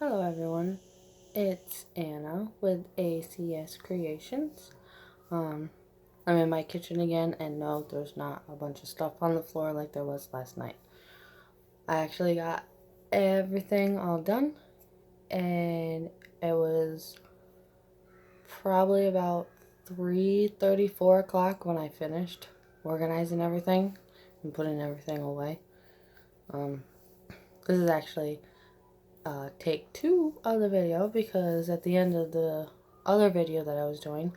Hello everyone, it's Anna with ACS Creations. I'm in my kitchen again, and no, there's not a bunch of stuff on the floor like there was last night. I actually got everything all done, and it was probably about 3:30, 4 o'clock when I finished organizing everything and putting everything away. This is actually take 2 of the video, because at the end of the other video that I was doing,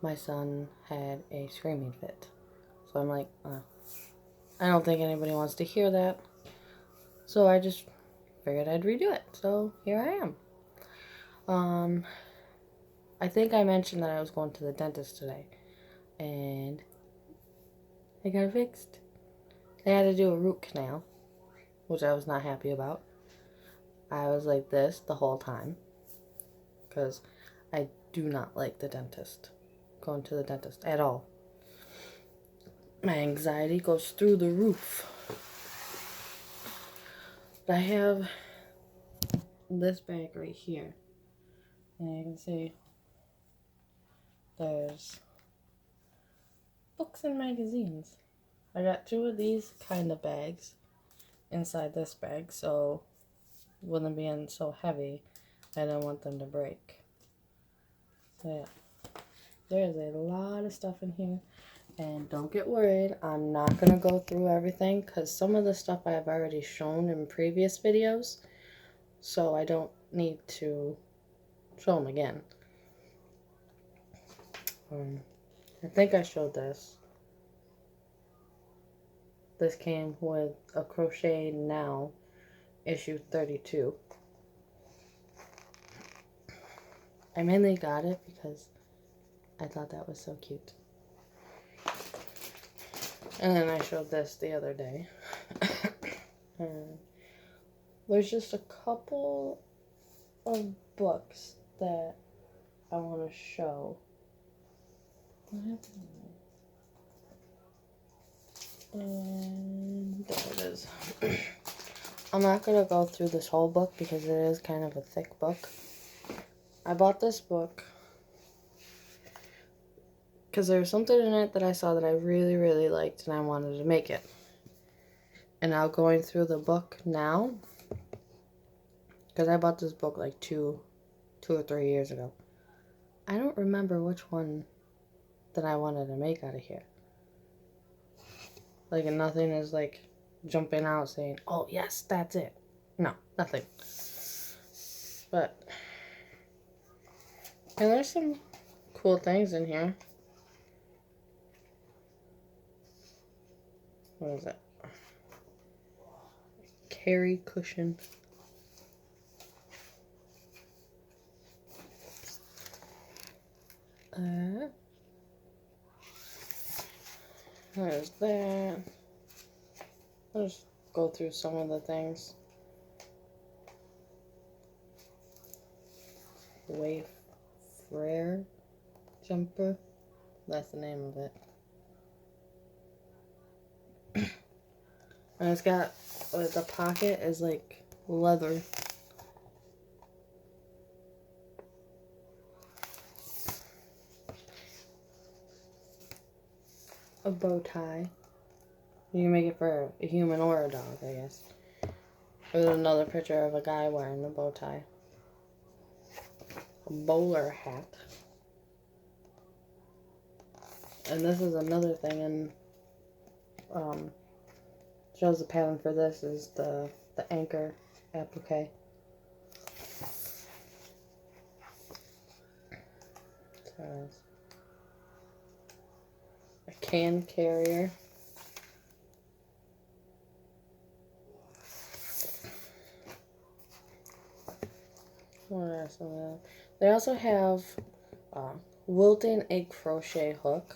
my son had a screaming fit. So I'm like, I don't think anybody wants to hear that. So I just figured I'd redo it. So here I am. I think I mentioned that I was going to the dentist today, and I got it fixed. They had to do a root canal, which I was not happy about. I was like this the whole time, because I do not like the dentist, going to the dentist at all. My anxiety goes through the roof. But I have this bag right here, and you can see there's books and magazines. I got 2 of these kind of bags inside this bag, so with them being so heavy, I didn't want them to break. So yeah, there's a lot of stuff in here, and don't get worried, I'm not going to go through everything, because some of the stuff I have already shown in previous videos, so I don't need to show them again. I think I showed this. This came with a Crochet Now issue 32. I mainly got it because I thought that was so cute. And then I showed this the other day. And there's just a couple of books that I want to show. And there it is. I'm not going to go through this whole book because it is kind of a thick book. I bought this book because there was something in it that I saw that I really, really liked, and I wanted to make it. And now going through the book now, because I bought this book like two or 3 years ago. I don't remember which one that I wanted to make out of here. Like, and nothing is like jumping out saying, oh yes, that's it. No, nothing. But, and there's some cool things in here. What is it? Carry cushion. There's that. I'll just go through some of the things. Wayfarer jumper. That's the name of it. And it's got, the pocket is like leather. A bow tie. You can make it for a human or a dog, I guess. There's another picture of a guy wearing a bow tie. A bowler hat. And this is another thing, and shows the pattern for this is the anchor applique. So, a can carrier. What are some of them? They also have wilting a crochet hook.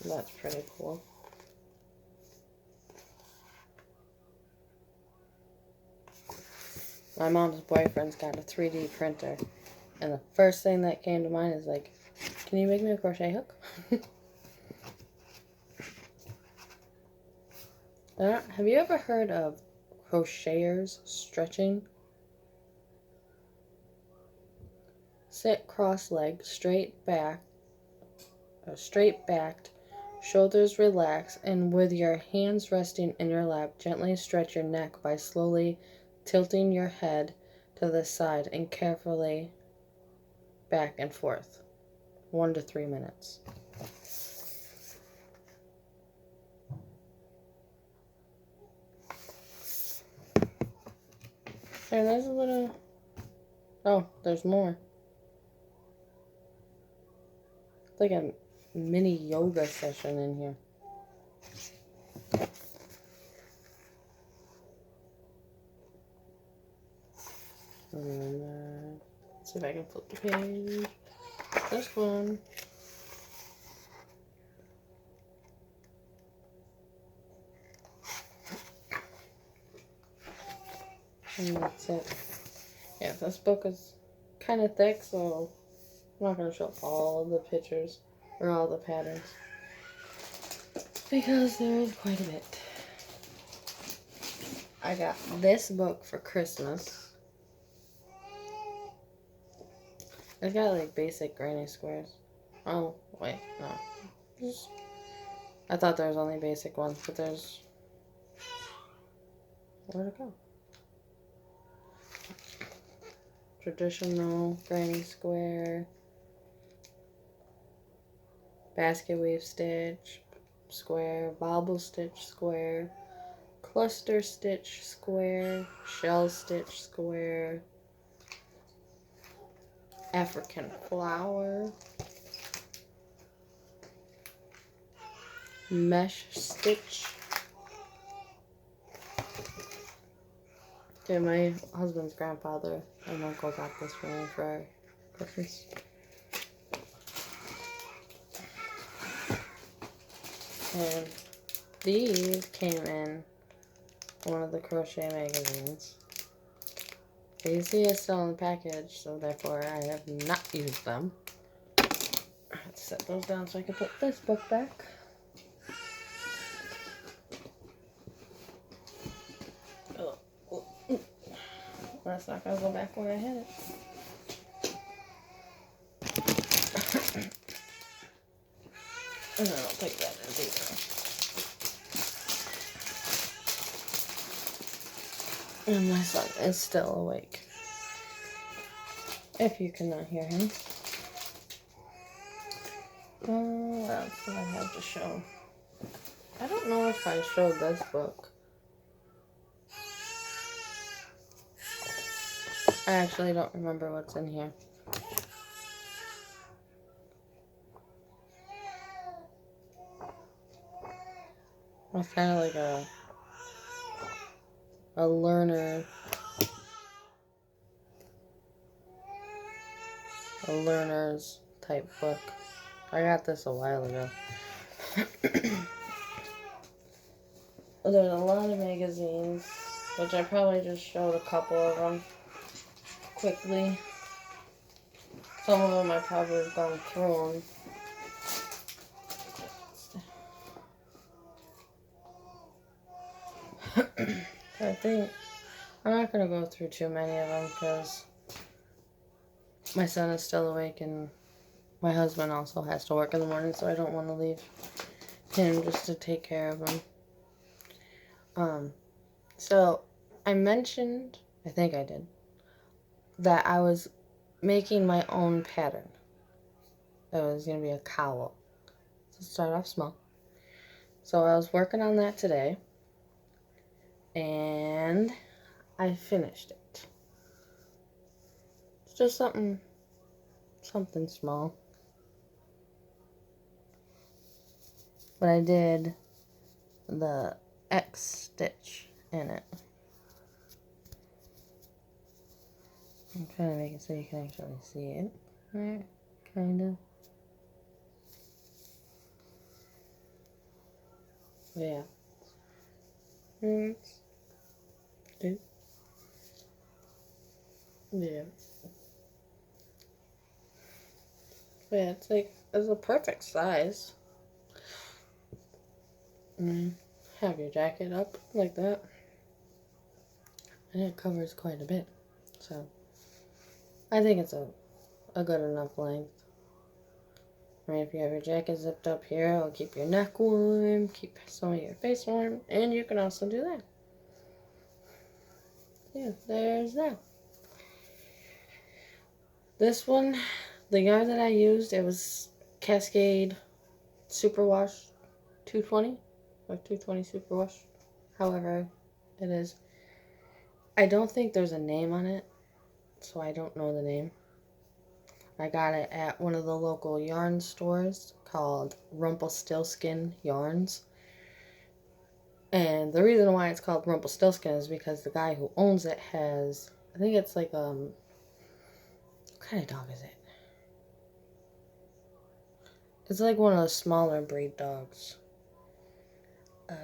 That's pretty cool. My mom's boyfriend's got a 3D printer, and the first thing that came to mind is like, can you make me a crochet hook? Have you ever heard of crocheters stretching. Sit cross-legged, straight backed, shoulders relaxed, and with your hands resting in your lap, gently stretch your neck by slowly tilting your head to the side and carefully back and forth. 1 to 3 minutes. And there's a little... Oh, there's more. It's like a mini yoga session in here. And, let's see if I can flip the page. This one. And that's it. Yeah, this book is kind of thick, so I'm not going to show all of the pictures or all the patterns because there is quite a bit. I got this book for Christmas. It's got like basic granny squares. Oh, wait, no. I thought there was only basic ones, but there's... Where'd it go? Traditional granny square, basket weave stitch square, bobble stitch square, cluster stitch square, shell stitch square, African flower, mesh stitch. Okay, my husband's grandfather and uncle got this for me for Christmas. And these came in one of the crochet magazines. You see it's still in the package, so therefore I have not used them. Let's set those down so I can put this book back. That's not going to go back where I had it. And then I'll take that in either. And my son is still awake. If you cannot hear him. What else do I have to show? I don't know if I showed this book. I actually don't remember what's in here. It's kind of like a learner's type book. I got this a while ago. There's a lot of magazines, which I probably just showed a couple of them quickly. Some of them I probably have gone through them. I think I'm not going to go through too many of them because my son is still awake and my husband also has to work in the morning, so I don't want to leave him just to take care of him. So I mentioned, I think I did, that I was making my own pattern. It was going to be a cowl. So start off small. So I was working on that today, and I finished it. It's just something small. But I did the X stitch in it. I'm trying to make it so you can actually see it. Right, kind of. Yeah. Yeah. Yeah, it's a perfect size. Have your jacket up like that. and it covers quite a bit. So I think it's a good enough length. I mean, if you have your jacket zipped up here, it'll keep your neck warm, keep some of your face warm, and you can also do that. Yeah, there's that. This one, the yarn that I used, it was Cascade Superwash 220, or 220 Superwash, however it is. I don't think there's a name on it, so I don't know the name. I got it at one of the local yarn stores called Rumpelstiltskin Yarns. And the reason why it's called Rumpelstiltskin is because the guy who owns it has, I think it's like, what kind of dog is it? It's like one of the smaller breed dogs. I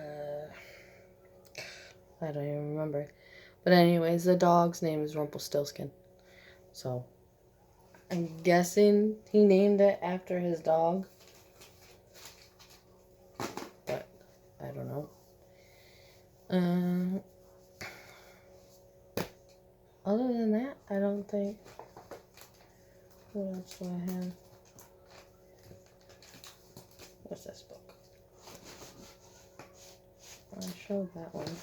don't even remember. But anyways, the dog's name is Rumpelstiltskin. So, I'm guessing he named it after his dog. But, I don't know. Other than that, I don't think... What else do I have? What's this book? I showed that one.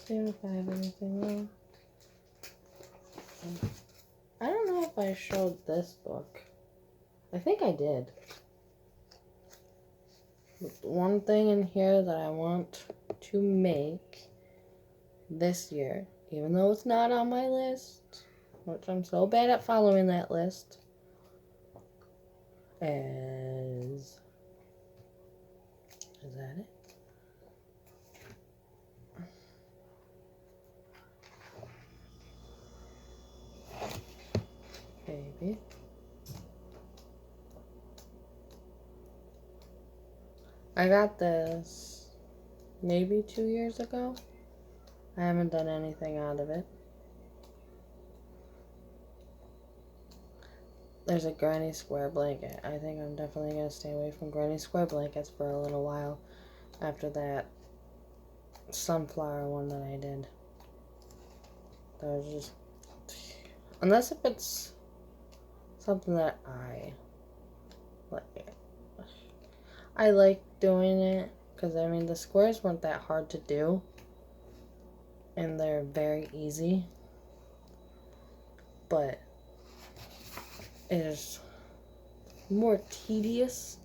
See if I have anything else. I don't know if I showed this book. I think I did. One thing in here that I want to make this year, even though it's not on my list, which I'm so bad at following that list, is that it? Maybe. I got this maybe 2 years ago. I haven't done anything out of it. There's a granny square blanket. I think I'm definitely going to stay away from granny square blankets for a little while after that sunflower one that I did. That was just... Unless if it's something that I like. I like doing it because, I mean, the squares weren't that hard to do. And they're very easy. But it is more tedious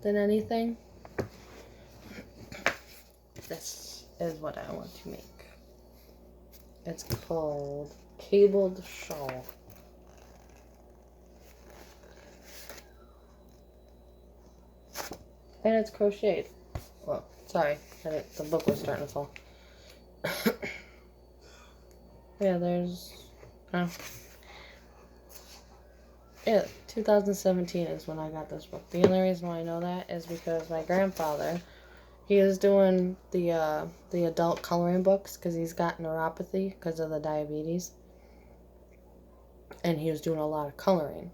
than anything. This is what I want to make. It's called Cabled Shawl. And it's crocheted. Well, sorry, the book was starting to fall. Yeah, there's... yeah, 2017 is when I got this book. The only reason why I know that is because my grandfather, he is doing the adult coloring books because he's got neuropathy because of the diabetes. And he was doing a lot of coloring.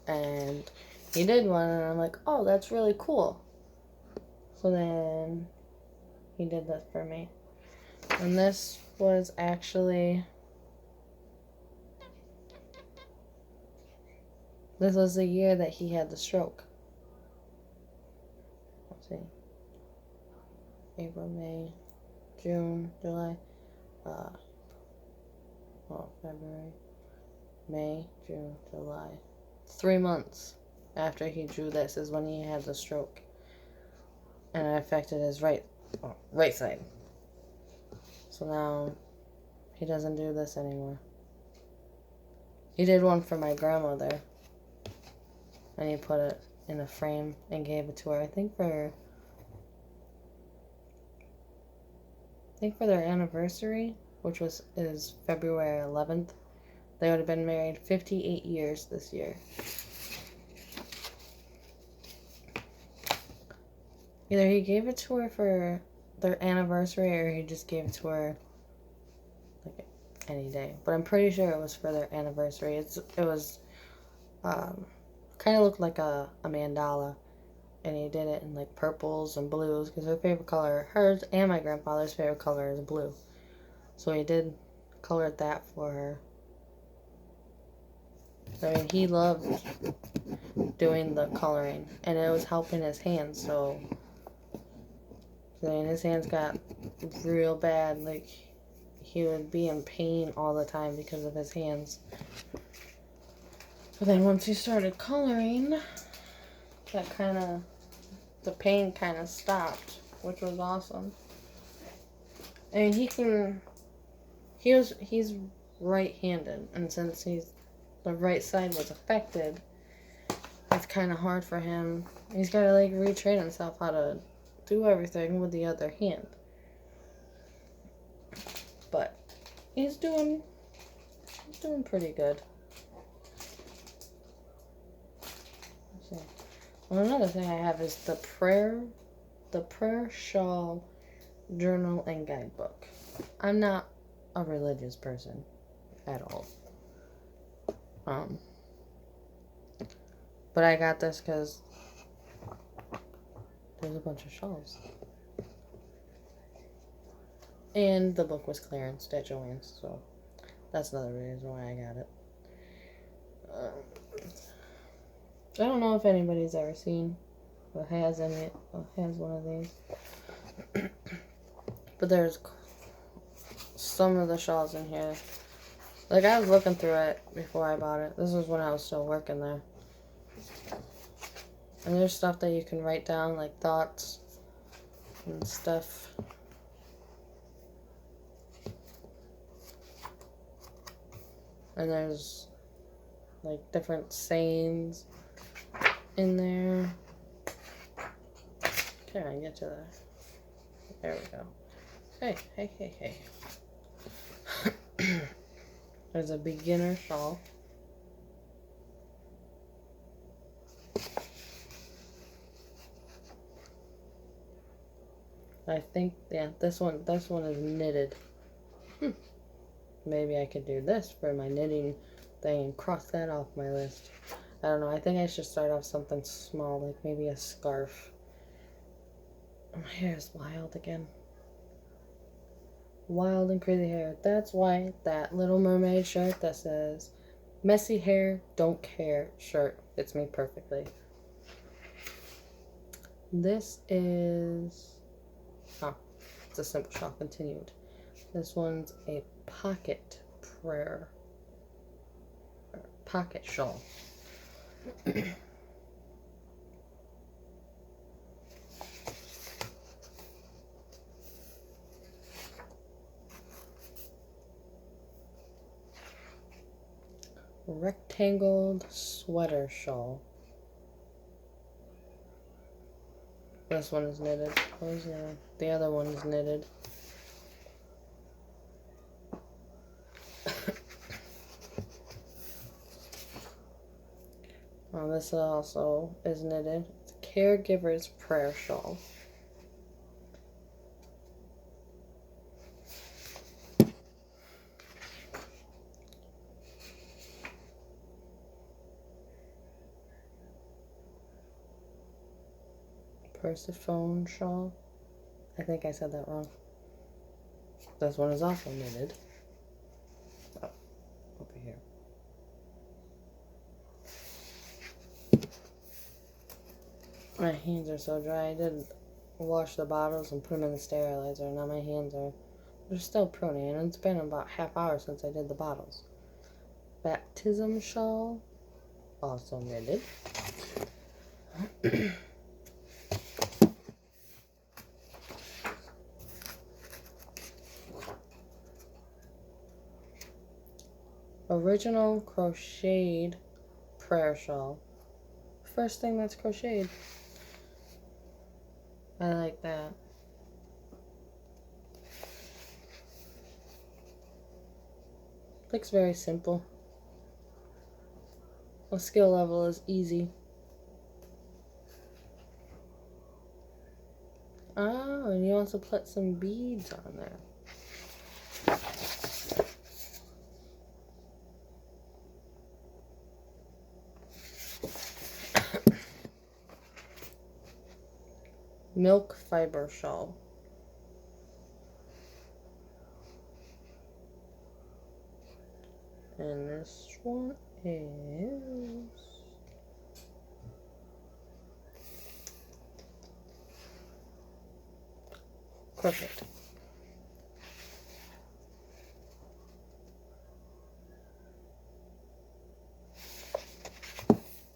And he did one, and I'm like, oh, that's really cool. So then he did this for me. And this was actually... This was the year that he had the stroke. Let's see. April, May, June, July, February, May, June, July. 3 months after he drew this is when he had the stroke. And it affected his right side. So now he doesn't do this anymore. He did one for my grandmother. And he put it in a frame and gave it to her. I think for their anniversary, which is February 11th. They would have been married 58 years this year. Either he gave it to her for their anniversary or he just gave it to her like any day. But I'm pretty sure it was for their anniversary. It was kind of looked like a mandala. and he did it in like purples and blues because her favorite color, hers and my grandfather's favorite color is blue. So he did colored that for her. I mean, he loved doing the coloring, and it was helping his hands. So I mean, his hands got real bad. Like, he would be in pain all the time because of his hands. But then once he started coloring, the pain kind of stopped, which was awesome. I mean, he's right-handed, and since the right side was affected, it's kind of hard for him. He's got to like retrain himself how to do everything with the other hand. But he's doing pretty good. Let's see. Well, another thing I have is the prayer shawl journal and guidebook. I'm not a religious person at all. But I got this because there's a bunch of shawls. And the book was clearanced at Joann's, so that's another reason why I got it. I don't know if anybody's ever seen or has one of these. But there's some of the shawls in here. Like, I was looking through it before I bought it. This was when I was still working there. And there's stuff that you can write down, like thoughts and stuff. And there's like different sayings in there. Okay, I get to that. There we go. Hey. There's a beginner shawl. I think, yeah, this one is knitted. Maybe I could do this for my knitting thing and cross that off my list. I don't know. I think I should start off something small, like maybe a scarf. My hair is wild again. Wild and crazy hair. That's why that Little Mermaid shirt that says, "Messy hair, don't care" shirt fits me perfectly. This is... oh, it's a simple shawl continued. This one's a pocket shawl. Rectangled sweater shawl. This one is knitted. The other one is knitted. Well, this also is knitted. It's a caregiver's prayer shawl. Persephone shawl. I think I said that wrong. This one is also knitted. Oh, over here. My hands are so dry. I did wash the bottles and put them in the sterilizer. Now my hands they're still pruning, and it's been about half hour since I did the bottles. Baptism shawl, also knitted. Original crocheted prayer shawl. First thing that's crocheted. I like that. Looks very simple. The skill level is easy. Oh, and you also put some beads on there. milk fiber shawl. And this one is crochet.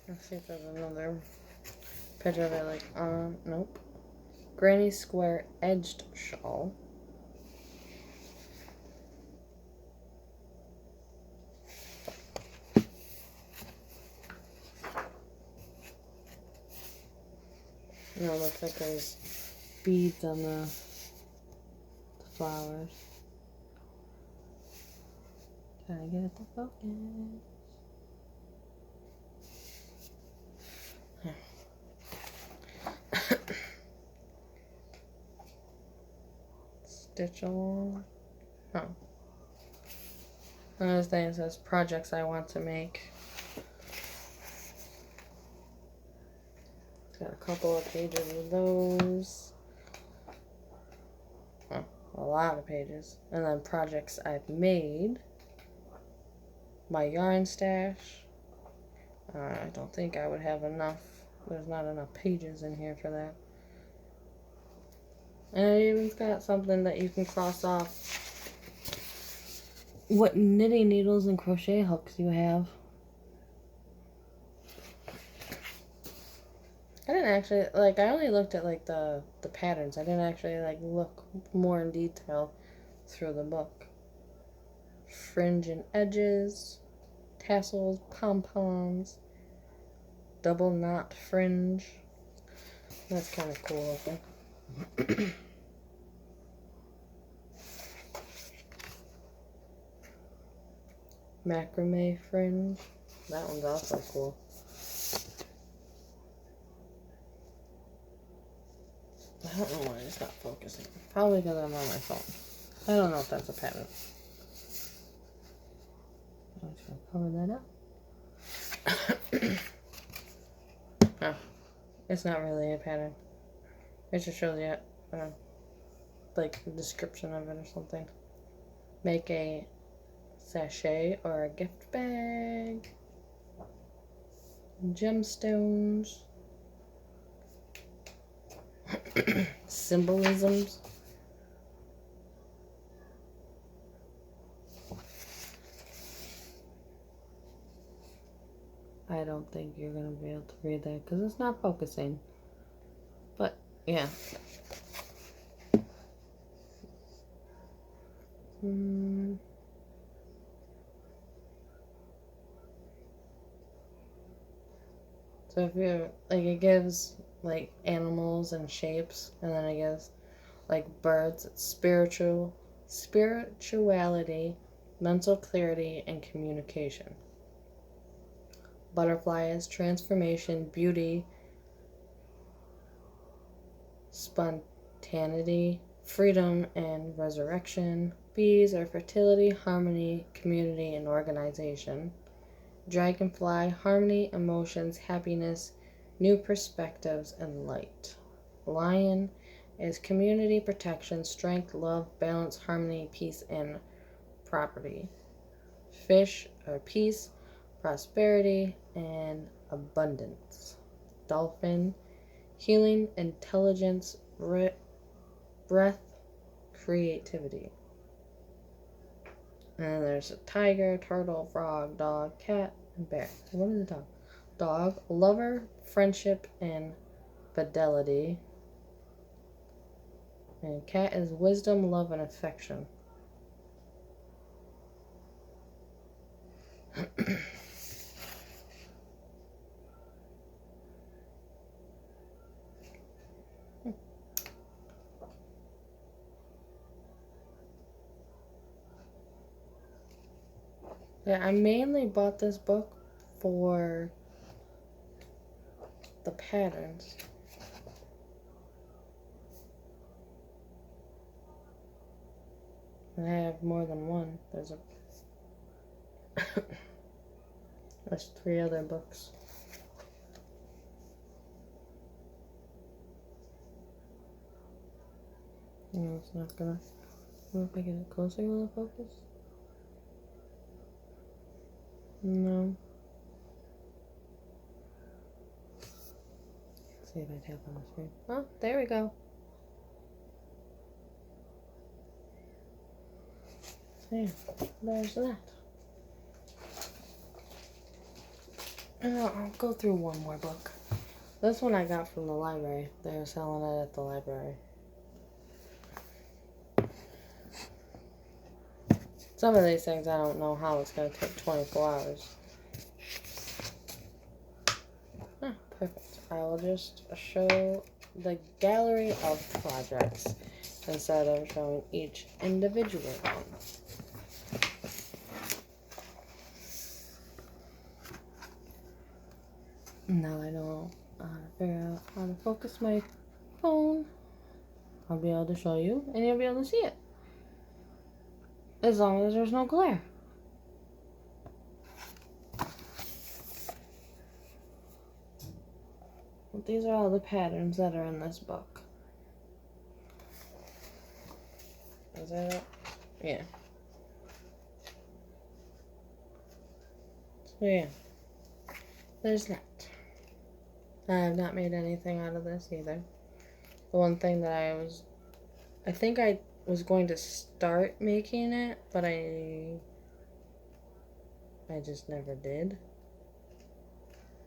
Let's see if there's another picture of it. Like, nope. Granny square edged shawl. You know, it looks like there's beads on the flowers. Trying to get it to focus. Stitch along. Oh. Another thing says projects I want to make. Got a couple of pages of those. Oh, a lot of pages. And then projects I've made. My yarn stash. I don't think I would have enough. There's not enough pages in here for that. And it even's got something that you can cross off what knitting needles and crochet hooks you have. I didn't actually, like, I only looked at, like, the patterns. I didn't actually, like, look more in detail through the book. Fringe and edges, tassels, pom-poms, double knot fringe. That's kind of cool looking. Macrame fringe. That one's also cool. I don't know why it's not focusing. Probably because I'm on my phone. I don't know if that's a pattern. I'm just going to cover that up. Oh, it's not really a pattern. It just shows you, like, a description of it or something. Make a sachet or a gift bag. Gemstones. Symbolisms. I don't think you're going to be able to read that because it's not focusing. But, yeah. So if you, like, it gives, like, animals and shapes, and then it gives, like, birds, spirituality, mental clarity, and communication. Butterflies, transformation, beauty, spontaneity, freedom, and resurrection. Bees are fertility, harmony, community, and organization. Dragonfly, harmony, emotions, happiness, new perspectives, and light. Lion is community, protection, strength, love, balance, harmony, peace, and property. Fish are peace, prosperity, and abundance. Dolphin, healing, intelligence, breath, creativity. And then there's a tiger, turtle, frog, dog, cat, and bear. What is a dog? Dog, lover, friendship, and fidelity. And cat is wisdom, love, and affection. Yeah, I mainly bought this book for the patterns. And I have more than one. There's 3 other books. No, it's not gonna. If I get it closer, will it focus? No. Let's see if I tap on the screen. Oh, there we go. So yeah, there's that. And I'll go through one more book. This one I got from the library. They were selling it at the library. Some of these things I don't know how it's going to take 24 hours. Ah, perfect. I will just show the gallery of projects instead of showing each individual one. Now I know how to figure out how to focus my phone. I'll be able to show you and you'll be able to see it. As long as there's no glare. But these are all the patterns that are in this book. Is that it? Yeah. So yeah. There's that. I have not made anything out of this either. The one thing that I think I was going to start making it, but I just never did,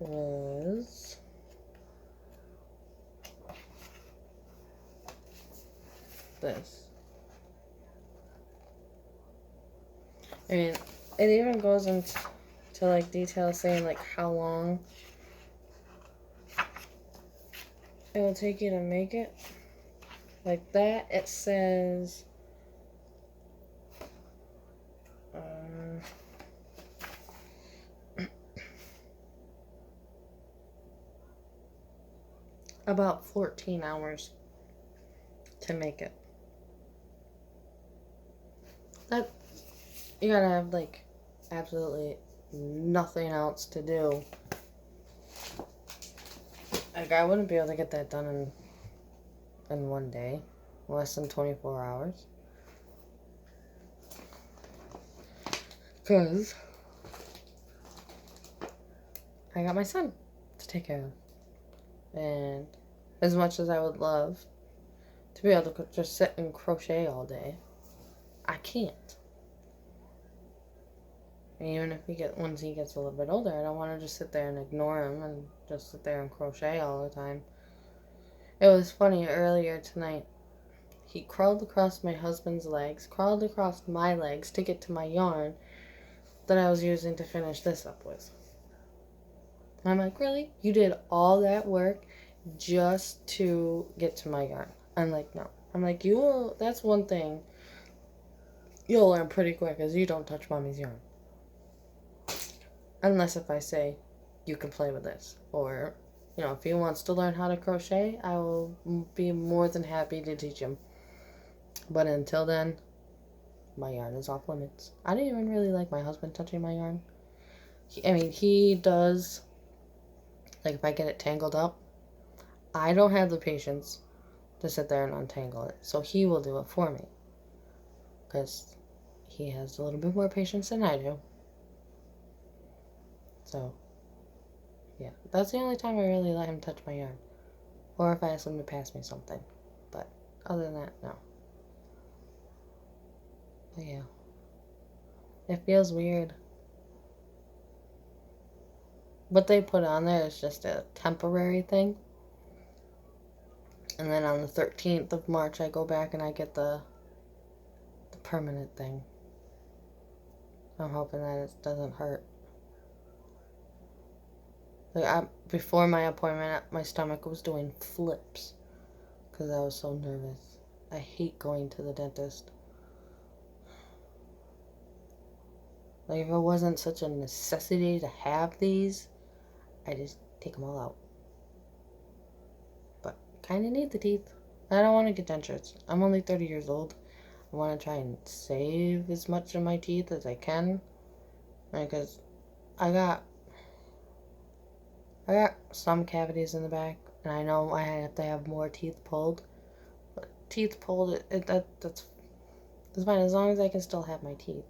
was this. I mean, it even goes into like detail saying like how long it will take you to make it. Like that, it says about 14 hours to make it. That, you gotta have like absolutely nothing else to do. Like I wouldn't be able to get that done in one day, less than 24 hours. Because I got my son to take care of. And as much as I would love to be able to just sit and crochet all day, I can't. And even if once he gets a little bit older, I don't want to just sit there and ignore him and just sit there and crochet all the time. It was funny, earlier tonight, he crawled across my husband's legs, crawled across my legs to get to my yarn that I was using to finish this up with. And I'm like, really? You did all that work just to get to my yarn? I'm like, no. I'm like, that's one thing you'll learn pretty quick, is you don't touch mommy's yarn. Unless if I say, you can play with this. Or, if he wants to learn how to crochet, I will be more than happy to teach him. But until then, my yarn is off limits. I didn't even really like my husband touching my yarn. He does, like if I get it tangled up, I don't have the patience to sit there and untangle it. So he will do it for me. Because he has a little bit more patience than I do. So, yeah. That's the only time I really let him touch my yarn. Or if I ask him to pass me something. But other than that, no. But yeah. It feels weird. What they put on there is just a temporary thing. And then on the 13th of March, I go back and I get the permanent thing. I'm hoping that it doesn't hurt. Like before my appointment, my stomach was doing flips because I was so nervous. I hate going to the dentist. Like if it wasn't such a necessity to have these, I just take them all out. But kind of need the teeth. I don't want to get dentures. I'm only 30 years old. I want to try and save as much of my teeth as I can. Because I got some cavities in the back. And I know I have to have more teeth pulled. But teeth pulled, that's fine as long as I can still have my teeth.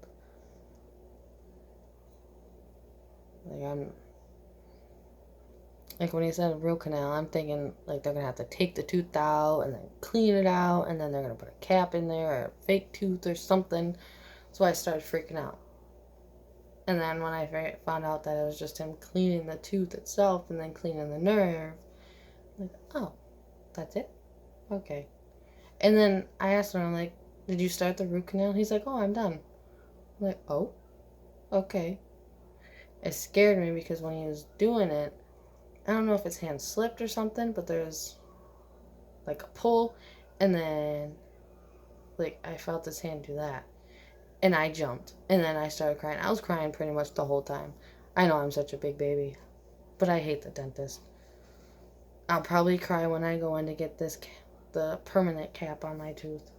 Like when he said root canal, I'm thinking like they're gonna have to take the tooth out and then clean it out, and then they're gonna put a cap in there or a fake tooth or something. So I started freaking out. And then when I found out that it was just him cleaning the tooth itself and then cleaning the nerve, I'm like, oh, that's it? Okay. And then I asked him, I'm like, did you start the root canal? He's like, oh, I'm done. I'm like, oh, okay. It scared me because when he was doing it, I don't know if his hand slipped or something, but there's like a pull, and then like I felt his hand do that. And I jumped, and then I started crying. I was crying pretty much the whole time. I know I'm such a big baby, but I hate the dentist. I'll probably cry when I go in to get the permanent cap on my tooth.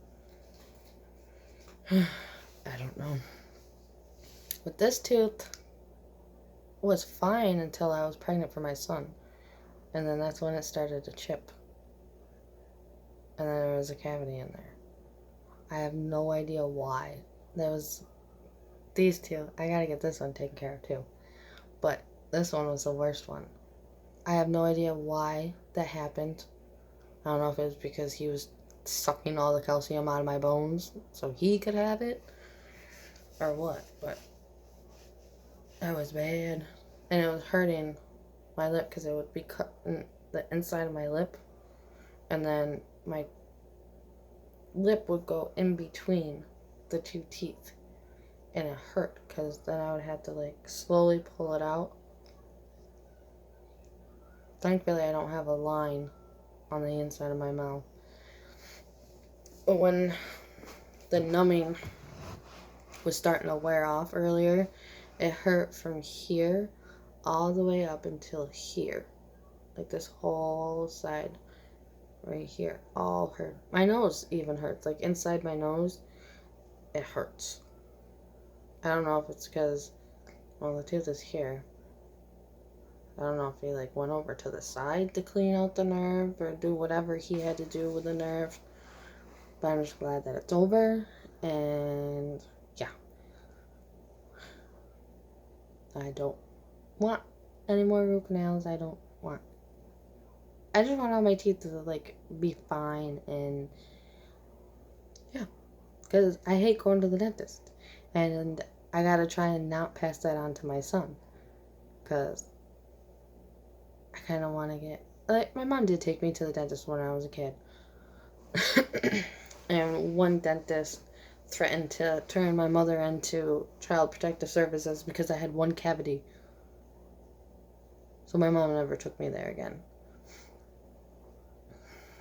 I don't know. But this tooth was fine until I was pregnant for my son. And then that's when it started to chip. And then there was a cavity in there. I have no idea why. There was these two. I gotta get this one taken care of too. But this one was the worst one. I have no idea why that happened. I don't know if it was because he was sucking all the calcium out of my bones so he could have it or what, but that was bad. And it was hurting my lip because it would be cut in the inside of my lip, and then my lip would go in between the two teeth, and it hurt because then I would have to like slowly pull it out. Thankfully I don't have a line on the inside of my mouth. But when the numbing was starting to wear off earlier, it hurt from here all the way up until here. Like this whole side right here all hurt. My nose even hurts. Like inside my nose, it hurts. I don't know if it's because, well, the tooth is here. I don't know if he like went over to the side to clean out the nerve or do whatever he had to do with the nerve. But I'm just glad that it's over. And yeah. I don't want any more root canals. I just want all my teeth to like be fine, and yeah, because I hate going to the dentist, and I gotta try and not pass that on to my son, because I kind of want to get, like, my mom did take me to the dentist when I was a kid, and one dentist threatened to turn my mother into Child Protective Services because I had one cavity. So my mom never took me there again.